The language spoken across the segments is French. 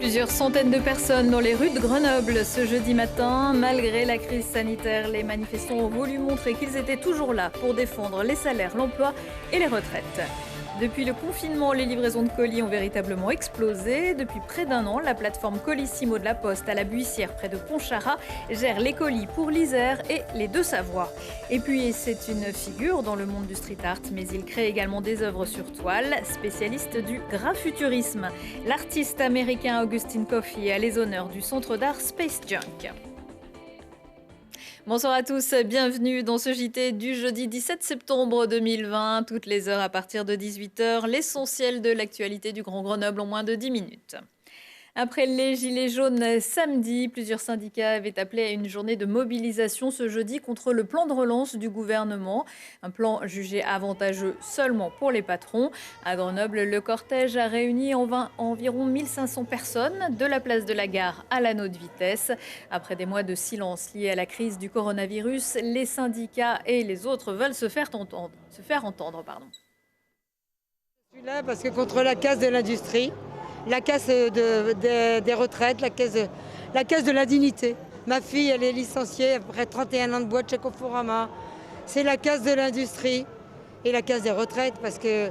Plusieurs centaines de personnes dans les rues de Grenoble ce jeudi matin. Malgré la crise sanitaire, les manifestants ont voulu montrer qu'ils étaient toujours là pour défendre les salaires, l'emploi et les retraites. Depuis le confinement, les livraisons de colis ont véritablement explosé. Depuis près d'un an, la plateforme Colissimo de la Poste à la Buissière près de Pontcharrat gère les colis pour l'Isère et les Deux-Savoies. Et puis, c'est une figure dans le monde du street art, mais il crée également des œuvres sur toile, spécialiste du graphuturisme. L'artiste américain Augustine Coffey a les honneurs du centre d'art Space Junk. Bonsoir à tous, bienvenue dans ce JT du jeudi 17 septembre 2020. Toutes les heures à partir de 18h, l'essentiel de l'actualité du Grand Grenoble en moins de 10 minutes. Après les gilets jaunes samedi, plusieurs syndicats avaient appelé à une journée de mobilisation ce jeudi contre le plan de relance du gouvernement. Un plan jugé avantageux seulement pour les patrons. À Grenoble, le cortège a réuni environ 1500 personnes de la place de la Gare à l'anneau de vitesse. Après des mois de silence liés à la crise du coronavirus, les syndicats et les autres veulent se faire entendre. Je suis là parce que contre la casse de l'industrie, la casse des retraites, la casse de la dignité. Ma fille, elle est licenciée après 31 ans de boîte chez Conforama. C'est la casse de l'industrie et la casse des retraites parce que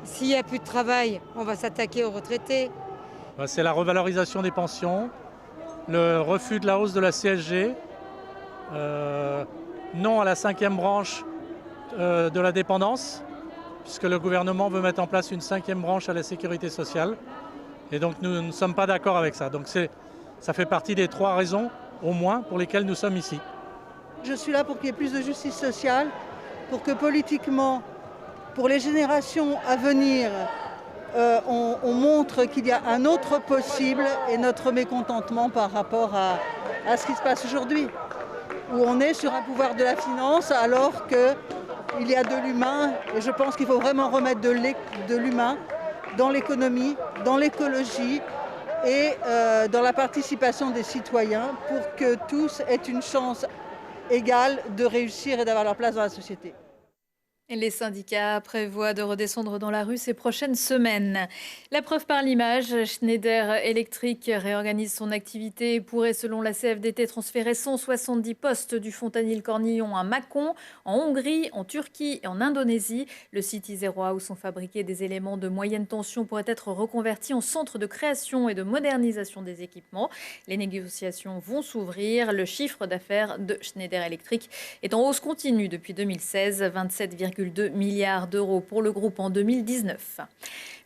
s'il n'y a plus de travail, on va s'attaquer aux retraités. C'est la revalorisation des pensions, le refus de la hausse de la CSG, non à la 5e branche de la dépendance, puisque le gouvernement veut mettre en place une 5e branche à la sécurité sociale. Et donc nous ne sommes pas d'accord avec ça. Donc ça fait partie des 3 raisons, au moins, pour lesquelles nous sommes ici. Je suis là pour qu'il y ait plus de justice sociale, pour que politiquement, pour les générations à venir, on montre qu'il y a un autre possible et notre mécontentement par rapport à ce qui se passe aujourd'hui, où on est sur un pouvoir de la finance alors qu'il y a de l'humain. Et je pense qu'il faut vraiment remettre de l'humain dans l'économie, dans l'écologie et dans la participation des citoyens pour que tous aient une chance égale de réussir et d'avoir leur place dans la société. Les syndicats prévoient de redescendre dans la rue ces prochaines semaines. La preuve par l'image, Schneider Electric réorganise son activité et pourrait, selon la CFDT, transférer 170 postes du Fontanil-Cornillon à Mâcon, en Hongrie, en Turquie et en Indonésie. Le site isérois où sont fabriqués des éléments de moyenne tension pourrait être reconverti en centre de création et de modernisation des équipements. Les négociations vont s'ouvrir. Le chiffre d'affaires de Schneider Electric est en hausse continue depuis 2016, 27,2 milliards d'euros pour le groupe en 2019.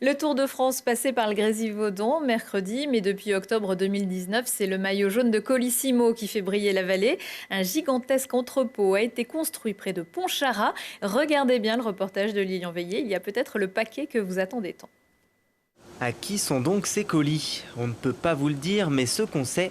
Le Tour de France passé par le Grésivaudan mercredi, mais depuis octobre 2019, c'est le maillot jaune de Colissimo qui fait briller la vallée. Un gigantesque entrepôt a été construit près de Pontcharrat. Regardez bien le reportage de Lilian Veillé, il y a peut-être le paquet que vous attendez tant. À qui sont donc ces colis? On ne peut pas vous le dire, mais ce qu'on sait,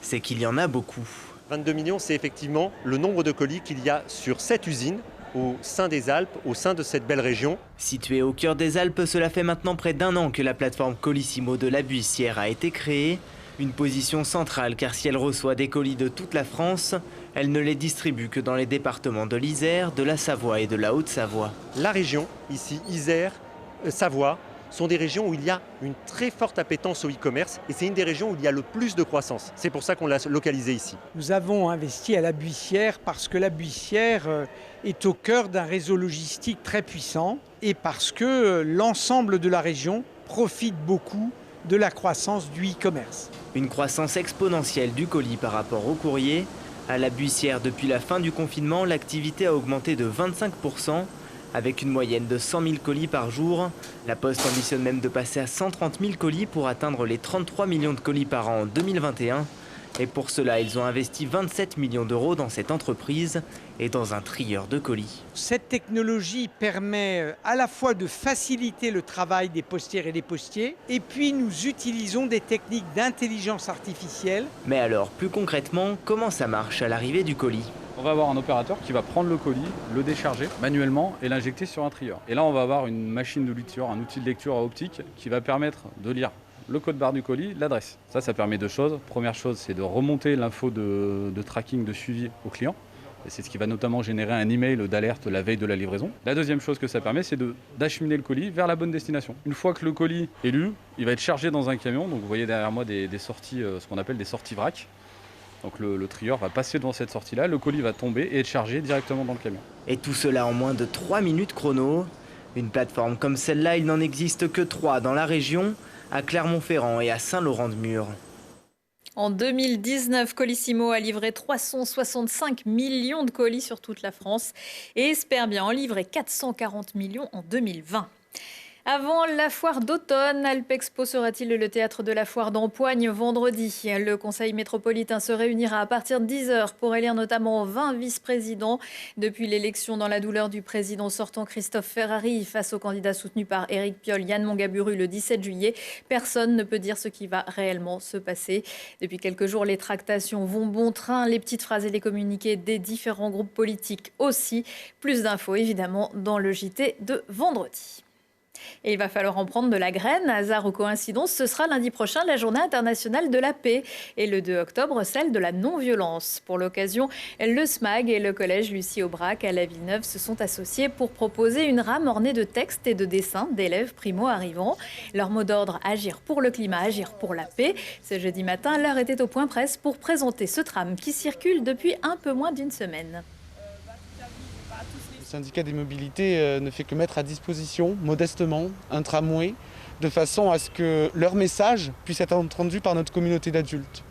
c'est qu'il y en a beaucoup. 22 millions, c'est effectivement le nombre de colis qu'il y a sur cette usine au sein des Alpes, au sein de cette belle région. Située au cœur des Alpes, cela fait maintenant près d'1 an que la plateforme Colissimo de la Buissière a été créée. Une position centrale car si elle reçoit des colis de toute la France, elle ne les distribue que dans les départements de l'Isère, de la Savoie et de la Haute-Savoie. La région, ici, Isère, Savoie, sont des régions où il y a une très forte appétence au e-commerce et c'est une des régions où il y a le plus de croissance. C'est pour ça qu'on l'a localisé ici. Nous avons investi à la Buissière parce que la Buissière est au cœur d'un réseau logistique très puissant et parce que l'ensemble de la région profite beaucoup de la croissance du e-commerce. Une croissance exponentielle du colis par rapport au courrier. À la Buissière, depuis la fin du confinement, l'activité a augmenté de 25%. Avec une moyenne de 100 000 colis par jour, la Poste ambitionne même de passer à 130 000 colis pour atteindre les 33 millions de colis par an en 2021. Et pour cela, ils ont investi 27 millions d'euros dans cette entreprise et dans un trieur de colis. Cette technologie permet à la fois de faciliter le travail des postières et des postiers, et puis nous utilisons des techniques d'intelligence artificielle. Mais alors, plus concrètement, comment ça marche à l'arrivée du colis ? On va avoir un opérateur qui va prendre le colis, le décharger manuellement et l'injecter sur un trieur. Et là, on va avoir une machine de lecture, un outil de lecture à optique qui va permettre de lire le code barre du colis, l'adresse. Ça permet 2 choses. Première chose, c'est de remonter l'info de tracking, de suivi au client. Et c'est ce qui va notamment générer un email d'alerte la veille de la livraison. La deuxième chose que ça permet, c'est d'acheminer le colis vers la bonne destination. Une fois que le colis est lu, il va être chargé dans un camion. Donc vous voyez derrière moi des sorties, ce qu'on appelle des sorties vrac. Donc le trieur va passer devant cette sortie-là, le colis va tomber et être chargé directement dans le camion. Et tout cela en moins de 3 minutes chrono. Une plateforme comme celle-là, il n'en existe que 3 dans la région, à Clermont-Ferrand et à Saint-Laurent-de-Mur. En 2019, Colissimo a livré 365 millions de colis sur toute la France et espère bien en livrer 440 millions en 2020. Avant la foire d'automne, Alpexpo sera-t-il le théâtre de la foire d'Empoigne vendredi? Le conseil métropolitain se réunira à partir de 10h pour élire notamment 20 vice-présidents. Depuis l'élection dans la douleur du président sortant Christophe Ferrari face au candidat soutenu par Éric Piolle, Yann Mongaburu, le 17 juillet, personne ne peut dire ce qui va réellement se passer. Depuis quelques jours, les tractations vont bon train, les petites phrases et les communiqués des différents groupes politiques aussi. Plus d'infos évidemment dans le JT de vendredi. Et il va falloir en prendre de la graine. Hasard ou coïncidence, ce sera lundi prochain la journée internationale de la paix. Et le 2 octobre, celle de la non-violence. Pour l'occasion, le SMAG et le collège Lucie Aubrac à la Villeneuve se sont associés pour proposer une rame ornée de textes et de dessins d'élèves primo-arrivants. Leur mot d'ordre, agir pour le climat, agir pour la paix. Ce jeudi matin, l'heure était au point presse pour présenter ce tram qui circule depuis un peu moins d'une semaine. Le syndicat des mobilités ne fait que mettre à disposition, modestement, un tramway, de façon à ce que leur message puisse être entendu par notre communauté d'adultes.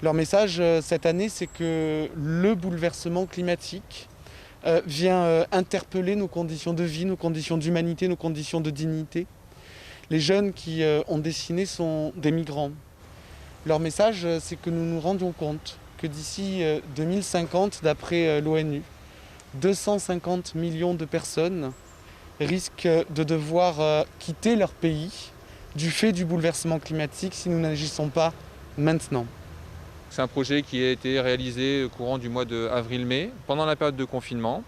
Leur message cette année, c'est que le bouleversement climatique vient interpeller nos conditions de vie, nos conditions d'humanité, nos conditions de dignité. Les jeunes qui ont dessiné sont des migrants. Leur message, c'est que nous nous rendions compte que d'ici 2050, d'après l'ONU, 250 millions de personnes risquent de devoir quitter leur pays du fait du bouleversement climatique si nous n'agissons pas maintenant. C'est un projet qui a été réalisé au courant du mois d'avril-mai, pendant la période de confinement,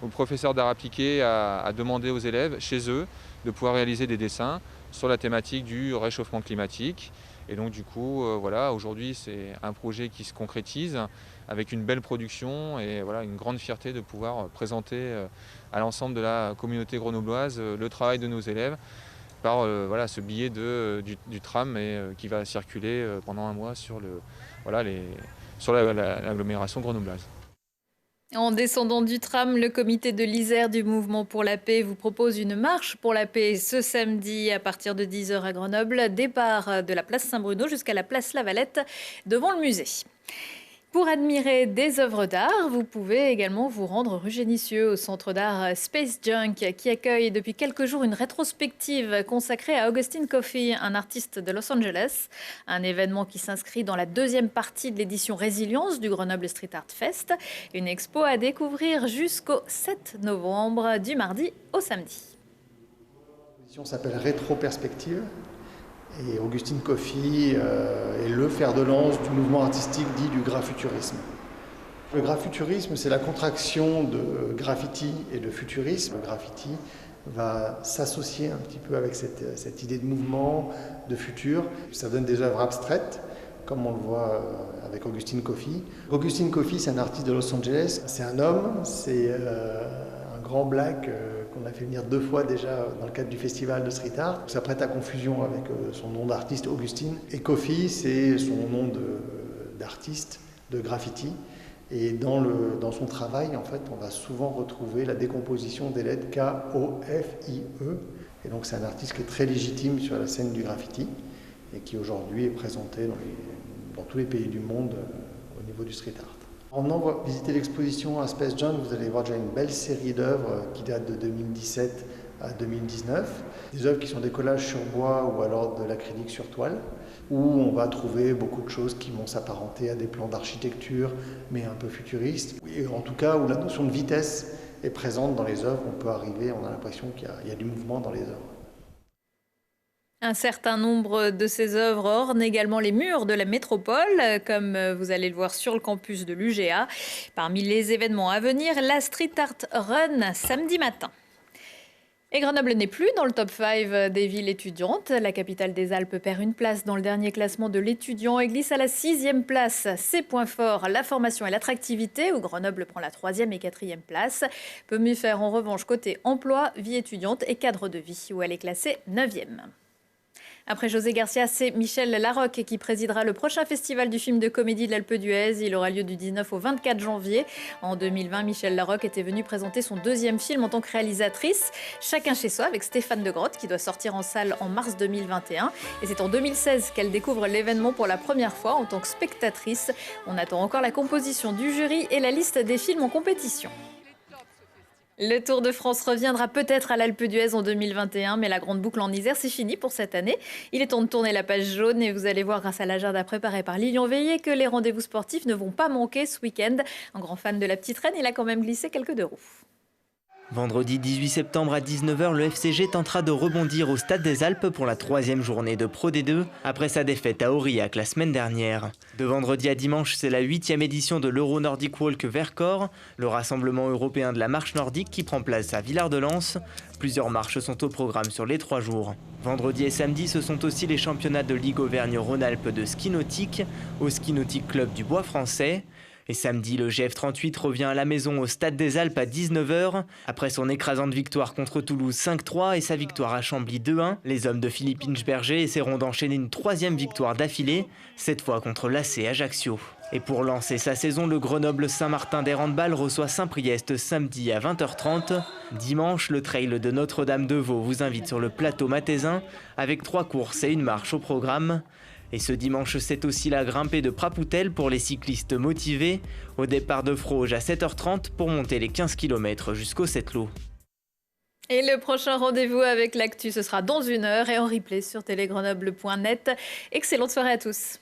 où le professeur d'art appliqué a demandé aux élèves, chez eux, de pouvoir réaliser des dessins sur la thématique du réchauffement climatique. Et donc du coup, voilà, aujourd'hui c'est un projet qui se concrétise avec une belle production et voilà, une grande fierté de pouvoir présenter à l'ensemble de la communauté grenobloise le travail de nos élèves par voilà, ce billet du tram qui va circuler pendant un mois sur l'agglomération grenobloise. En descendant du tram, le comité de l'Isère du Mouvement pour la paix vous propose une marche pour la paix ce samedi à partir de 10h à Grenoble. Départ de la place Saint-Bruno jusqu'à la place Lavalette devant le musée. Pour admirer des œuvres d'art, vous pouvez également vous rendre rue Génissieux au centre d'art Space Junk qui accueille depuis quelques jours une rétrospective consacrée à Augustine Coffey, un artiste de Los Angeles. Un événement qui s'inscrit dans la deuxième partie de l'édition Résilience du Grenoble Street Art Fest. Une expo à découvrir jusqu'au 7 novembre, du mardi au samedi. L'exposition s'appelle Rétroperspective. Et Augustine Coffey est le fer de lance du mouvement artistique dit du graffuturisme. Le graffuturisme, c'est la contraction de graffiti et de futurisme. Le graffiti va s'associer un petit peu avec cette idée de mouvement, de futur. Ça donne des œuvres abstraites, comme on le voit avec Augustine Coffey. Augustine Coffey, c'est un artiste de Los Angeles. C'est un homme, c'est un grand black qu'on a fait venir 2 fois déjà dans le cadre du festival de street art. Ça prête à confusion avec son nom d'artiste Augustine. Et Coffey, c'est son nom d'artiste, de graffiti. Et dans son travail, en fait, on va souvent retrouver la décomposition des lettres K-O-F-I-E. Et donc c'est un artiste qui est très légitime sur la scène du graffiti et qui aujourd'hui est présenté dans tous les pays du monde au niveau du street art. En venant visiter l'exposition à Space Junk, vous allez voir déjà une belle série d'œuvres qui datent de 2017 à 2019. Des œuvres qui sont des collages sur bois ou alors de l'acrylique sur toile, où on va trouver beaucoup de choses qui vont s'apparenter à des plans d'architecture, mais un peu futuristes. Et en tout cas, où la notion de vitesse est présente dans les œuvres. On a l'impression qu'il y a du mouvement dans les œuvres. Un certain nombre de ces œuvres ornent également les murs de la métropole, comme vous allez le voir sur le campus de l'UGA. Parmi les événements à venir, la Street Art Run samedi matin. Et Grenoble n'est plus dans le top 5 des villes étudiantes. La capitale des Alpes perd une place dans le dernier classement de l'étudiant et glisse à la 6e place. Ses points forts, la formation et l'attractivité, où Grenoble prend la 3e et 4e place. Peut mieux faire en revanche côté emploi, vie étudiante et cadre de vie, où elle est classée 9e. Après José Garcia, c'est Michel Larocque qui présidera le prochain festival du film de comédie de l'Alpe d'Huez. Il aura lieu du 19 au 24 janvier. En 2020, Michel Larocque était venue présenter son 2e film en tant que réalisatrice, Chacun chez soi, avec Stéphane de Grotte, qui doit sortir en salle en mars 2021. Et c'est en 2016 qu'elle découvre l'événement pour la première fois en tant que spectatrice. On attend encore la composition du jury et la liste des films en compétition. Le Tour de France reviendra peut-être à l'Alpe d'Huez en 2021, mais la grande boucle en Isère, c'est fini pour cette année. Il est temps de tourner la page jaune et vous allez voir grâce à l'agenda préparé par Lilian Veillé que les rendez-vous sportifs ne vont pas manquer ce week-end. Un grand fan de la petite reine, il a quand même glissé quelques deux roues. Vendredi 18 septembre à 19h, le FCG tentera de rebondir au Stade des Alpes pour la 3e journée de Pro D2 après sa défaite à Aurillac la semaine dernière. De vendredi à dimanche, c'est la 8e édition de l'Euro Nordic Walk Vercors, le rassemblement européen de la marche nordique qui prend place à Villard-de-Lans. Plusieurs marches sont au programme sur les 3 jours. Vendredi et samedi, ce sont aussi les championnats de Ligue Auvergne-Rhône-Alpes de ski nautique au Ski Nautique Club du Bois français. Et samedi, le GF38 revient à la maison au Stade des Alpes à 19h. Après son écrasante victoire contre Toulouse 5-3 et sa victoire à Chambly 2-1, les hommes de Philippe Inchberger essaieront d'enchaîner une 3e victoire d'affilée, cette fois contre l'AC Ajaccio. Et pour lancer sa saison, le Grenoble Saint-Martin des handball reçoit Saint-Priest samedi à 20h30. Dimanche, le trail de Notre-Dame-de-Vaux vous invite sur le plateau mathésin avec 3 courses et une marche au programme. Et ce dimanche, c'est aussi la grimpée de Prapoutel pour les cyclistes motivés, au départ de Froge à 7h30 pour monter les 15 km jusqu'au Sept-Lô. Et le prochain rendez-vous avec l'actu, ce sera dans 1 heure et en replay sur télégrenoble.net. Excellente soirée à tous.